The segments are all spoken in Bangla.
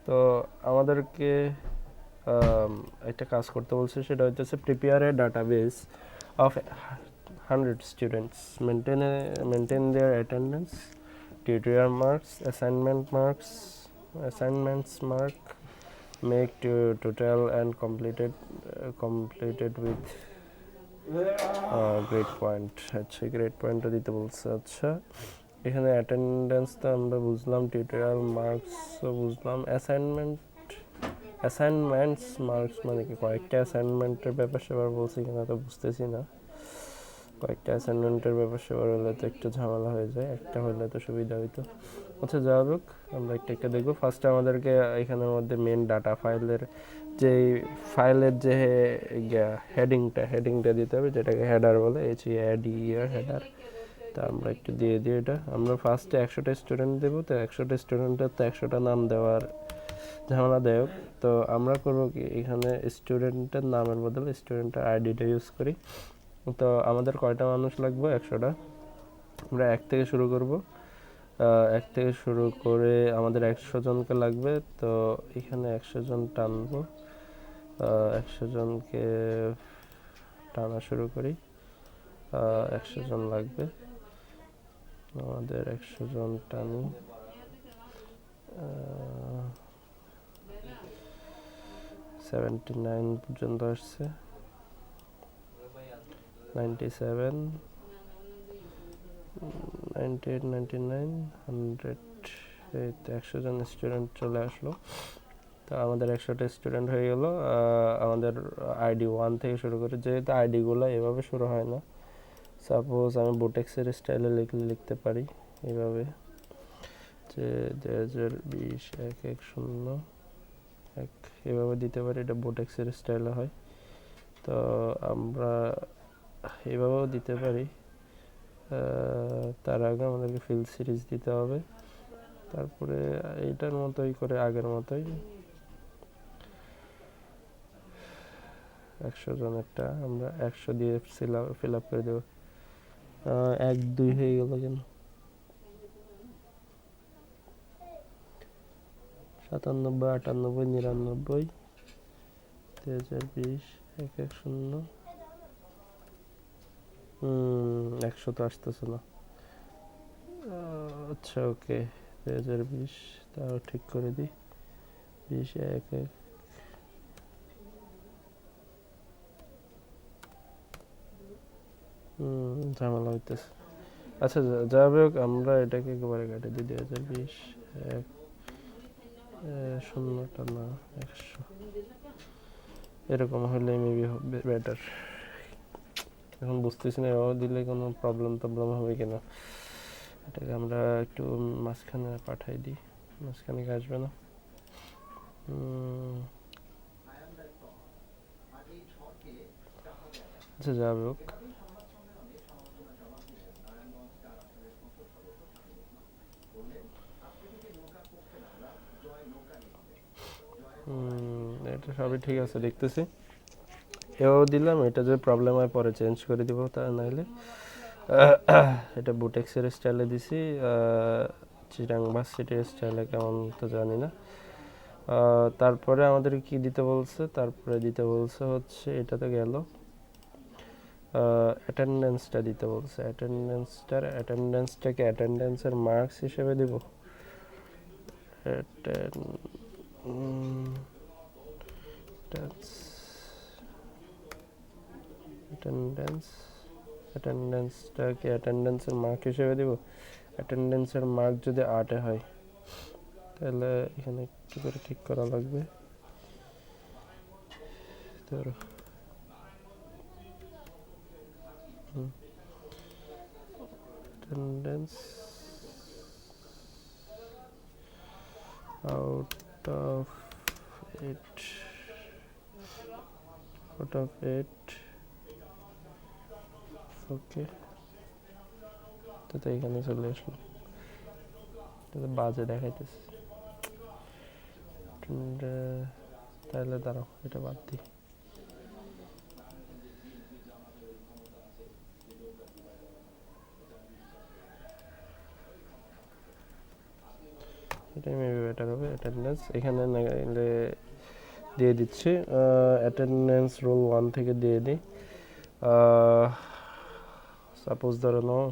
তো আমাদেরকে একটা কাজ করতে বলছে, সেটা হচ্ছে prepare a database of 100 students, maintain their attendance, tutorial marks, assignments mark, make total and completed with grade point. আচ্ছা, গ্রেড পয়েন্টটা দিতে বলছে। আচ্ছা, এখানে অ্যাটেন্ডেন্স তো আমরা বুঝলাম, টিউটোরিয়াল মার্কসও বুঝলাম, অ্যাসাইনমেন্টস মার্কস মানে কি কয়েকটা অ্যাসাইনমেন্টের ব্যাপার সেবার বলছি কিনা তো বুঝতেছি না। কয়েকটা অ্যাসাইনমেন্টের ব্যাপার সেবার হলে তো একটু ঝামেলা হয়ে যায়, একটা হলে তো সুবিধা হইতো। আচ্ছা, যা হোক, আমরা একটা দেখবো। ফার্স্টে আমাদেরকে এখানের মধ্যে মেন ডাটা ফাইলের যে হেডিংটা দিতে হবে, যেটাকে হেডার বলে, হেডার। তা আমরা একটু দিয়ে দিই এটা। আমরা ফার্স্টে 100টা স্টুডেন্ট দেবো, তো 100টা স্টুডেন্টের তো 100টা নাম দেওয়ার ঝামেলাদায়ক। তো আমরা করবো কি, এখানে স্টুডেন্টের নামের বদলে স্টুডেন্টের আইডিটা ইউজ করি। তো আমাদের কয়টা মানুষ লাগবে? 100টা। আমরা 1 থেকে শুরু করব। 1 থেকে শুরু করে আমাদের 100 জনকে লাগবে। তো এখানে 100 জন টানবো। 100 জনকে টানা শুরু করি। 100 জন লাগবে আমাদের। 100 জন টানি। 79 পর্যন্ত আসছে। 97, 98, 99, 100। এই তো 100 জন স্টুডেন্ট চলে আসলো। তো আমাদের 100টা স্টুডেন্ট হয়ে গেল। আমাদের আইডি 1 থেকে শুরু করে, যেহেতু আইডিগুলো এভাবে শুরু হয় না, সাপোজ আমি বুটেক্সের স্টাইলে লিখতে পারি এভাবে, যে 2020 1101 এভাবে দিতে পারি। এটা বুটেক্সের স্টাইলে হয়। তো আমরা এভাবেও দিতে পারি। তার আগে আমাদেরকে ফিল সিরিজ দিতে হবে। তারপরে এইটার মতোই করে, আগের মতোই 100 জনেরটা আমরা 100 দিয়ে ফিল আপ করে দেবো। 1 2 হয়ে গেল কেন? 97, 98, 99, 2020 1110। 100 তো আসতেছে না। আচ্ছা, ওকে, 2020 তাও ঠিক করে দিই। 20 11 ঝামেলা হইতেছে। আচ্ছা, যা হোক, আমরা এটাকে একেবারে কেটে দিই। 2020 শূন্যটা না, 100 এরকম হলে মেবি হবে বেটার। এখন বুঝতেছি না এভাবে দিলে কোনো প্রবলেম হবে কিনা। এটাকে আমরা একটু মাঝখানে পাঠাই দিই, মাঝখানে আসবে না। আচ্ছা, যা হোক, এটা সবই ঠিক আছে, দেখতেছি। এও দিলাম। এটা যে প্রবলেম হয় পরে চেঞ্জ করে দিব, তা নাহলে এটা বুটেক্সের স্টাইলে দিছি। চিটাং ভার্সিটির স্টাইলে কেমন তো জানি না। তারপরে আমাদের কি দিতে বলছে? তারপরে দিতে বলছে হচ্ছে, এটা তো গেল, অ্যাটেন্ডেন্সটা দিতে বলছে। অ্যাটেন্ডেন্সটাকে অ্যাটেন্ডেন্সের মার্কস হিসেবে দিব। অ্যাটেন্ডেন্সটাকে অ্যাটেন্ডেন্সের মার্ক হিসেবে দিব। অ্যাটেন্ডেন্সের মার্ক যদি 8 হয়, তাহলে এখানে একটু করে ঠিক করা লাগবে। ধরো অ্যাটেন্ডেন্স out of 8, ওকে। তো এখানে চলে আসলো, বাজে দেখাইতেছে। তাহলে দাঁড়াও, এটা বাদ দিই। এটা এটাই মেবি বেটার হবে। অ্যাটেন্ডেন্স এখানে নাইলে দিয়ে দিচ্ছি। অ্যাটেন্ডেন্স রোল 1 থেকে দিয়ে দিই। সাপোজ ধরো নাও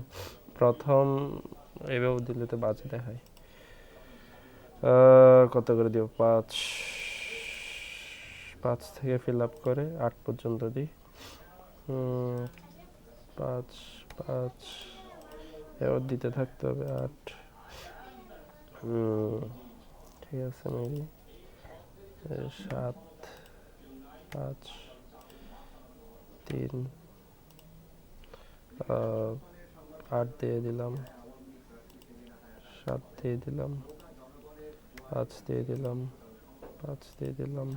প্রথম এভাবে দিলে তো বাজে দেখায়। কত করে দিব? 5 থেকে ফিল আপ করে 8 পর্যন্ত দিই। 5 5 এবার দিতে থাকতে হবে 8। ঠিক আছে, মেবি 7 5 3 8 দিয়ে দিলাম, 7 দিয়ে দিলাম, 5 দিয়ে দিলাম, 5 দিয়ে দিলাম।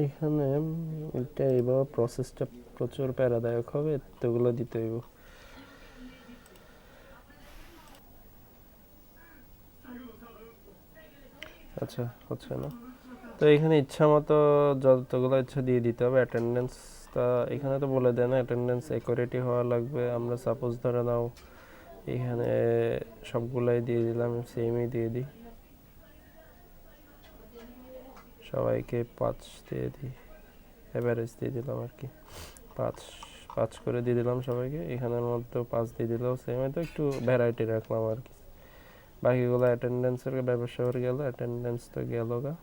এখানে এটা এইভাবে প্রসেসটা প্রচুর প্যারাদায়ক হবে, এতগুলো দিতে হইব। আচ্ছা, হচ্ছে না তো এখানে ইচ্ছা মতো যতগুলো ইচ্ছা দিয়ে দিতে হবে। অ্যাটেন্ডেন্সটা এখানে তো বলে দেয় না, অ্যাটেন্ডেন্স অ্যাকুরেটই হওয়া লাগবে। আমরা সাপোজ ধরে নাও এখানে সবগুলাই দিয়ে দিলাম, সেমই দিয়ে দিই, সবাইকে 5 দিয়ে দিই, অ্যাভারেজ দিয়ে দিলাম আর কি। 5 করে দিয়ে দিলাম সবাইকে। এখানের মধ্যেও 5 দিয়ে দিলেও সেম, হয়তো একটু ভ্যারাইটি রাখলাম আর কি। বাকিগুলো অ্যাটেন্ডেন্সের ব্যবসা করে গেল, অ্যাটেন্ডেন্স তো গেল গা।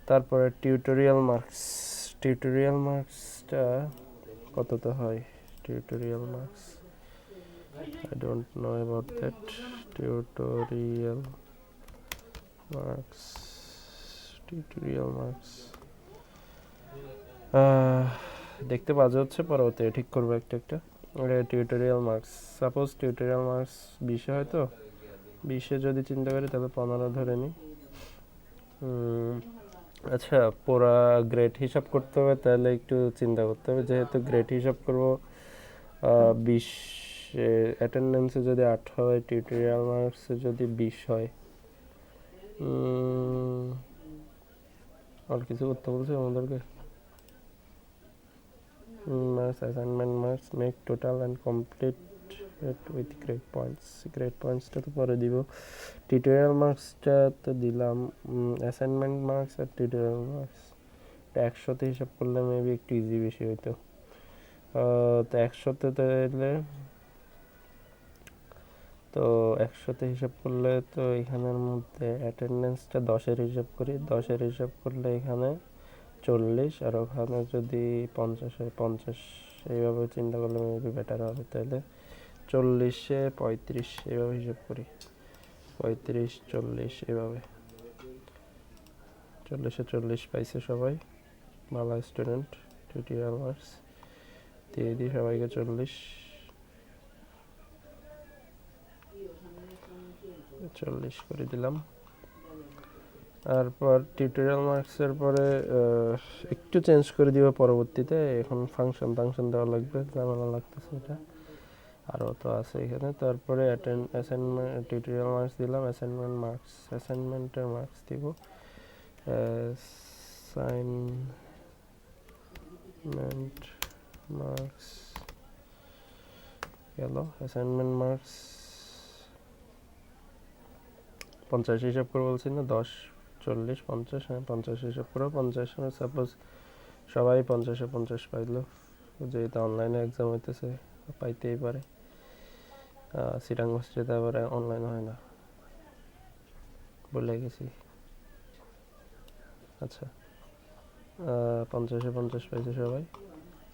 তারপরে টিউটোরিয়াল মার্কসটা কততে হয়? Tutorial marks I don't know about that. Tutorial marks দেখতে বাজে হচ্ছে, পরবর্তী ঠিক করবো একটা একটা। Tutorial marks, suppose tutorial marks 20 হয়, তো 20 যদি চিন্তা করি তাহলে 15 ধরে নিই। আচ্ছা, পুরা গ্রেড হিসাব করতে হবে, তাহলে একটু চিন্তা করতে হবে। যেহেতু গ্রেড হিসাব করবো 20, অ্যাটেন্ডেন্সে যদি 8 হয়, টিউটোরিয়াল মার্কসে যদি 20 হয়, আর কিছু করতে বলছে আমাদেরকে। Marks, assignment marks, make total and complete with grade points. Grade পয়েন্টসটা তো পরে দিব। টিউটোরিয়াল মার্কসটা তো দিলাম। অ্যাসাইনমেন্ট মার্কস আর টিউটোরিয়াল মার্কস 100তে হিসাব করলে মেবি একটু ইজি বেশি হইতো। তো 100তে দিলে, তো 100তে হিসাব করলে তো এখানের মধ্যে অ্যাটেন্ডেন্সটা 10-এর হিসাব করি। 10-এর হিসাব করলে এখানে 40, আর ওখানে যদি 50 হয় 50, এইভাবে চিন্তা করলে মেবি বেটার হবে। তাহলে 40-এ 35 এইভাবে হিসাব করি, 35 40 এভাবে। 40-এ 40 পাইছে সবাই, ভালো স্টুডেন্ট। টিউটোরিয়াল মার্কস দিয়ে দিই সবাইকে 40 করে দিলাম। তারপর টিউটোরিয়াল মার্কসের পরে একটু চেঞ্জ করে দিব পরবর্তীতে। এখন ফাংশন দেওয়া লাগবে, ঝামেলা লাগতেছে এটা, আরও তো আছে এখানে। তারপরে অ্যাসাইনমেন্ট, টিউটোরিয়াল মার্কস দিলাম। অ্যাসাইনমেন্টের মার্কস দিব। অ্যাসাইনমেন্ট মার্কস গেল। অ্যাসাইনমেন্ট মার্কস 50 হিসাব করে বলছি না, 10 40 50, হ্যাঁ 50 হিসাব করো। 50 সাপোজ সবাই 50-এ 50 পাইলো, যেহেতু অনলাইনে এক্সাম হইতেছে পাইতেই পারে। সিটাং ভার্সিটিতে আবার অনলাইন হয় না, বলে গেছি। আচ্ছা, 50-এ 50 পাইছে সবাই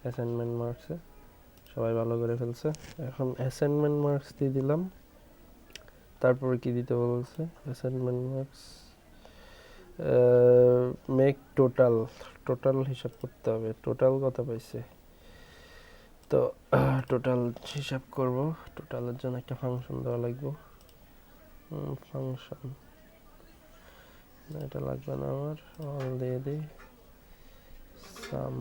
অ্যাসাইনমেন্ট মার্কসে, সবাই ভালো করে ফেলছে। এখন অ্যাসাইনমেন্ট মার্কস দিয়ে দিলাম। তারপরে কি দিতে বলছে? অ্যাসাইনমেন্ট মার্কস মেক টোটাল হিসাব করতে হবে। টোটাল কত পাইছে, তো টোটাল হিসাব করব। টোটালের জন্য একটা ফাংশন দেওয়া লাগবে। ফাংশন এটা লাগবে না আমার, অল দিয়ে দিই। সাম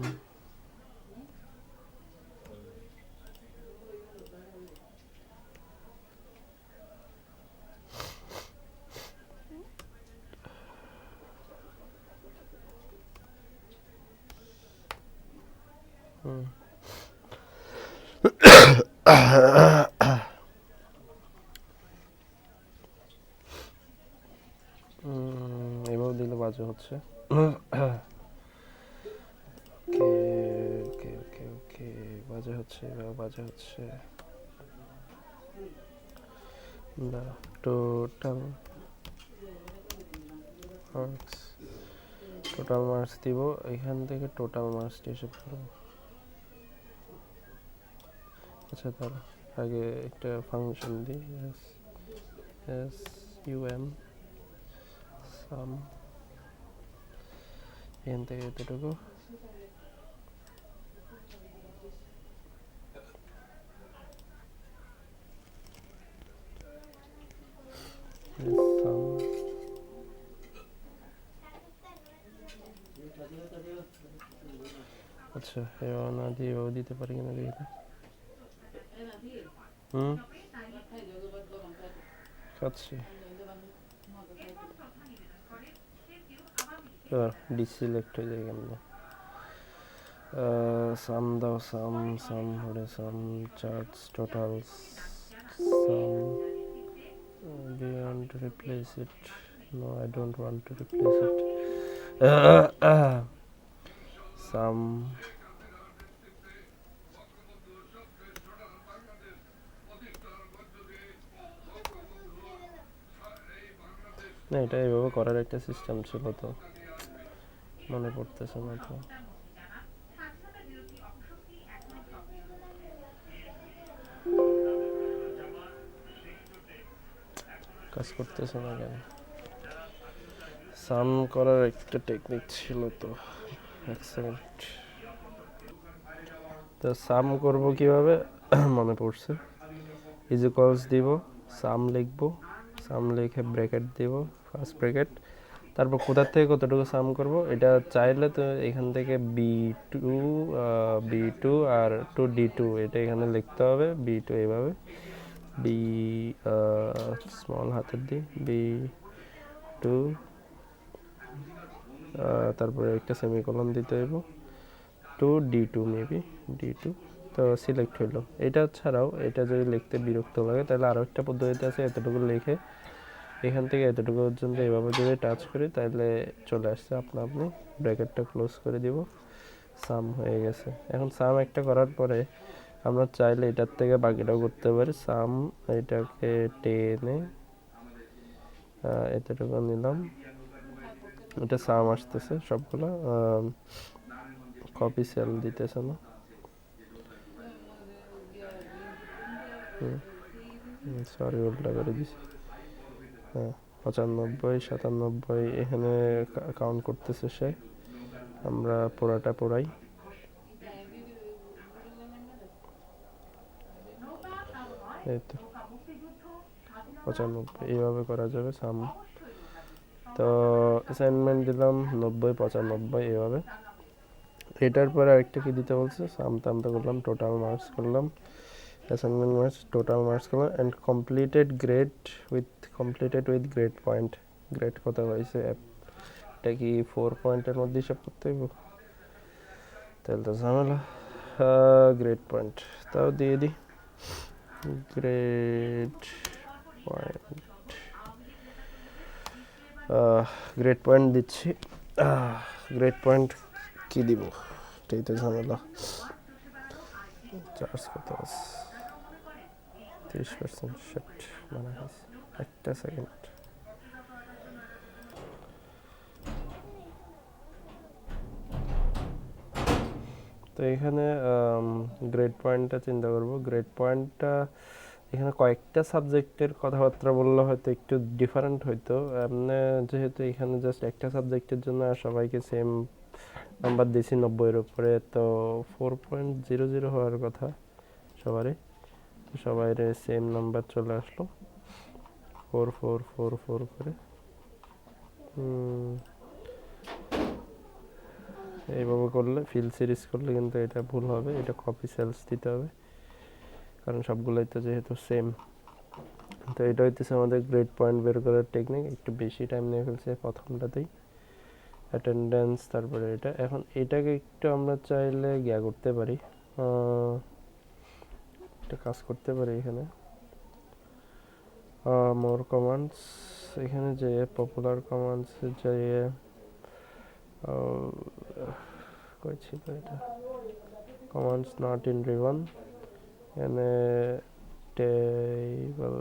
বাজে হচ্ছে। ওকে ওকে ওকে ওকে, বাজে হচ্ছে, বাজে হচ্ছে। টোটাল মার্কস, টোটাল মার্কস দিব, এখান থেকে টোটাল মার্কসটি হিসেব করব। আচ্ছা তাহলে আগে একটা ফাংশন দিই, এস এস ইউএম সাম, এখান থেকে এতটুকু সাম। আচ্ছা এবার না দিয়ে এভাবে দিতে পারি কিনা দেখি তো। খাচ্ছি ডিসিলেক্ট হয়ে যায় কেমন। সাম দাও, সাম সাম হরে sum charts totals sum. Do you want to replace it? No, I don't want to replace it. Some না, এটা এইভাবে করার একটা সিস্টেম ছিল তো, মনে পড়তেছে না তো। কাজ করতেছে না কেন? সাম করার একটা টেকনিক ছিল তো, এক সেকেন্ড। তো সাম করব কিভাবে মনে পড়ছে, ইজ ইকুয়ালস দিব, সাম লিখবো, সাম লিখে ব্র্যাকেট দিব, ফার্স্ট ব্র্যাকেট, তারপর কোথার থেকে কতটুকু সাম করব এটা চাইলে তো এখান থেকে বি টু আর টু ডি2 এটা এখানে লিখতে হবে। বি2 এইভাবে, বি স্মল হাতের দি বি2, তারপরে একটা সেমিকোলন দিতে হইব, টু ডি2 মেবি ডি2। তো সিলেক্ট হইলো। এটা ছাড়াও এটা যদি লিখতে বিরক্ত লাগে তাহলে আরও একটা পদ্ধতিতে আছে, এতটুকু লিখে এখান থেকে এতটুকু পর্যন্ত এইভাবে যদি টাচ করি তাহলে চলে আসছে আপনা আপনি। ব্র্যাকেটটা ক্লোজ করে দিব, সাম হয়ে গেছে। এখন সাম একটা করার পরে আমরা চাইলে এটার থেকে বাকিটাও করতে পারি। সাম এটাকে টেনে এতটুকু নিলাম, এটা সাম আসতেছে সবগুলো, কপি সেল দিতেছে না। সরি উল্টা করে দিছি। হ্যাঁ 95 97 এখানে কাউন্ট করতেছে সে, আমরা পুরাটা পুরাই। এই তো 95 এইভাবে করা যাবে সাম। তো অ্যাসাইনমেন্ট দিলাম 90 95 এইভাবে। এটার পরে আরেকটা কি দিতে বলছে, সাম টামটা করলাম, টোটাল মার্কস করলাম, অ্যাসাইনমেন্ট মার্কস টোটাল মার্কস করলাম, and completed with grade point. Grade কত হয়েছে, এটা কি 4 পয়েন্টের মধ্যে হিসাব করতে হইব, তাহলে তো ঝামেলা। গ্রেড পয়েন্ট তাও দিয়ে দিই, গ্রেড পয়েন্ট দিচ্ছি। গ্রেড পয়েন্ট কি দিব, এটাই তো ঝামেলা। চার্জ কত আছে, 30% সেট মানে হয়েছে। একটা সেকেন্ড, তো এখানে গ্রেড পয়েন্টটা চিন্তা করব। গ্রেড পয়েন্টটা এখানে কয়েকটা সাবজেক্টের কথাবার্তা বললে হয়তো একটু ডিফারেন্ট হইতো, এমনি যেহেতু এখানে জাস্ট একটা সাবজেক্টের জন্য সবাইকে সেম নাম্বার দিয়েছি 90-এর উপরে, তো 4.00 হওয়ার কথা সবারই, সবাই সেম নাম্বার চলে আসলো 4444 করে। এইভাবে করলে ফিল সিরিজ করলে কিন্তু এটা ভুল হবে, এটা কপি সেলস দিতে হবে কারণ সবগুলোই তো যেহেতু সেম। তো এটা হইতেছে আমাদের গ্রেড পয়েন্ট বের করার টেকনিক। একটু বেশি টাইম নিয়ে ফেলছে প্রথমটাতেই, অ্যাটেন্ডেন্স, তারপরে এটা। এখন এটাকে একটু আমরা চাইলে করতে পারি, একটা কাজ করতে পারি এখানে, মোর কমান্ডস, এখানে যে পপুলার কমান্ডস যে কই ছিল এটা, কমান্ডস নট ইন রিবন, এখানে টেবল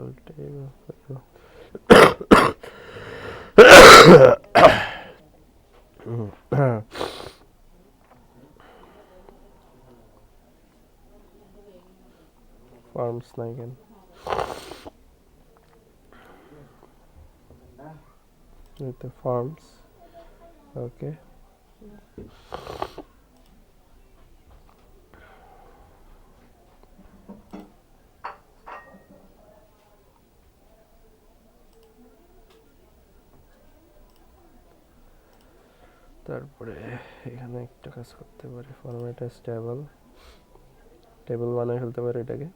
ফর্মস নাই কেন, এটা ফর্মস। ওকে, তারপরে এখানে একটা কাজ করতে পারি, ফরম্যাট অ্যাজ টেবল, টেবিল বানিয়ে ফেলতে পারি, এটাকে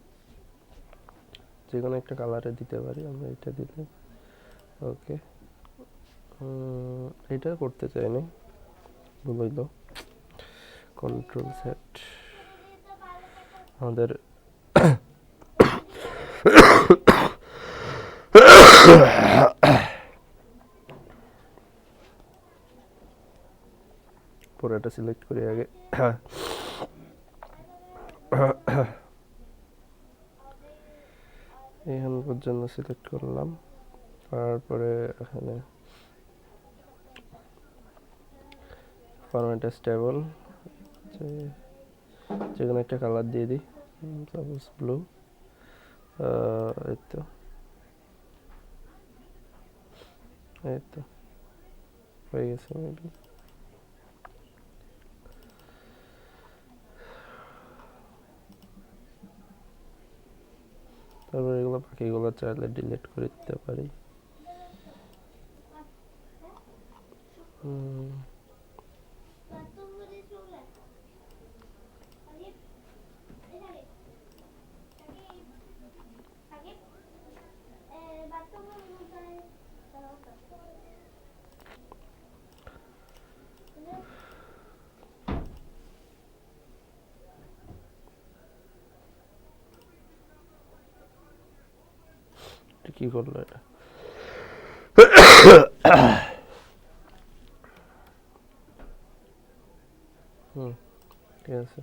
যে কোনো একটা কালারে দিতে পারি আমরা, এটা দিলে। ওকে, এটা করতে চাইনি, ভুল হইল। কন্ট্রোল সেট, আমাদের পুরোটা সিলেক্ট করি আগে। এখান পর্যন্ত সিলেক্ট করলাম, তারপরে এখানে ফরম্যাট অ্যাজ টেবল, যে কোনো একটা কালার দিয়ে দিই, সাপোজ ব্লু। এই তো হয়ে গেছে। তারপর এগুলো বাকিগুলো চাইলে ডিলিট করে দিতে পারি। কি করলো এটা? ঠিক আছে,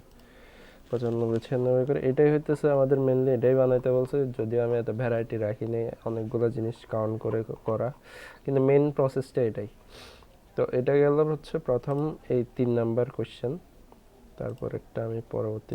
95 96 করে এটাই হইতেছে আমাদের মেনলি, এটাই বানাইতে বলছে। যদিও আমি এত ভ্যারাইটি রাখি নাই, অনেকগুলো জিনিস কাউন্ট করে করা, কিন্তু মেন প্রসেসটা এটাই। তো এটা গেল হচ্ছে প্রথম এই 3 নাম্বার কোশ্চেন, তারপর একটা আমি পরবর্তী